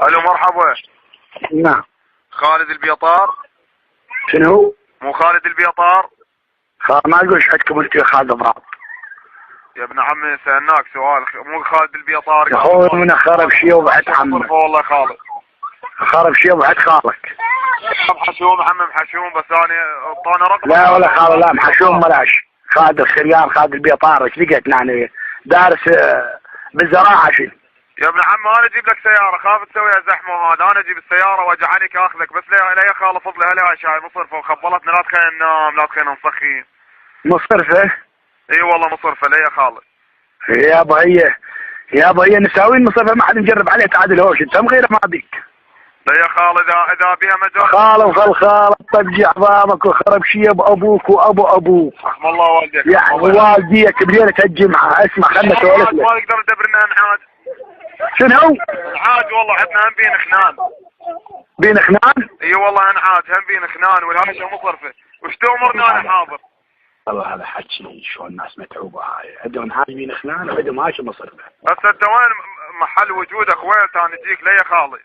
الو مرحبا. نعم. خالد البيطار. شنو؟ مو خالد البيطار؟ ما تقول عندكم انت يا خالد ابراهيم. يا ابن عمي سألناك سؤال، مو خالد البيطار؟ يا اخوي من خرب شيء وبعد عمك. والله خالد خرب شيء وبعد خالك. محشوم عمي محشوم، بس انا رقم. لا ولا خالد، لا محشوم ملاش. خالد الخريان خالد البيطار ايش لقيتنا انا دارس بالزراعه شنو؟ يا ابن عمي انا اجيب لك سياره، خاف تسويها زحمه، وهذا انا اجيب السياره واجعلك اخذك، بس لا يا خاله فضلي هلا شاي مصرفه وخبلتنا، لا تخلينا ننام لا تخلينا نصخين. مصرفه؟ اي والله مصرفه لا يا خالد. يابا هي نساوين مصرفه ما حد نجرب عليه تعادل هوش، انت مغيره ما بيك. لا يا خالد اذا بها مجال. خاله وخال طبجي عظامك وخرب شيب ابوك وابو ابوك. رحم الله والديك. يعني والديك بليله الجمعه. اسمع خلنا نسولف لك. ما نقدر ندبرنا نعاد. شنو؟ نعاد والله عندنا هم بين خنان. بين خنان؟ اي والله نعاد هم بين خنان والهاشة مصرفه، وش تأمرنا انا حاضر. والله هذا حكي شو الناس متعوبه هاي، عندهم هاي بين خنان وعندهم هاشة مصرفه. بس انت وين محل وجودك؟ وين تاني نجيك ليه يا خالي؟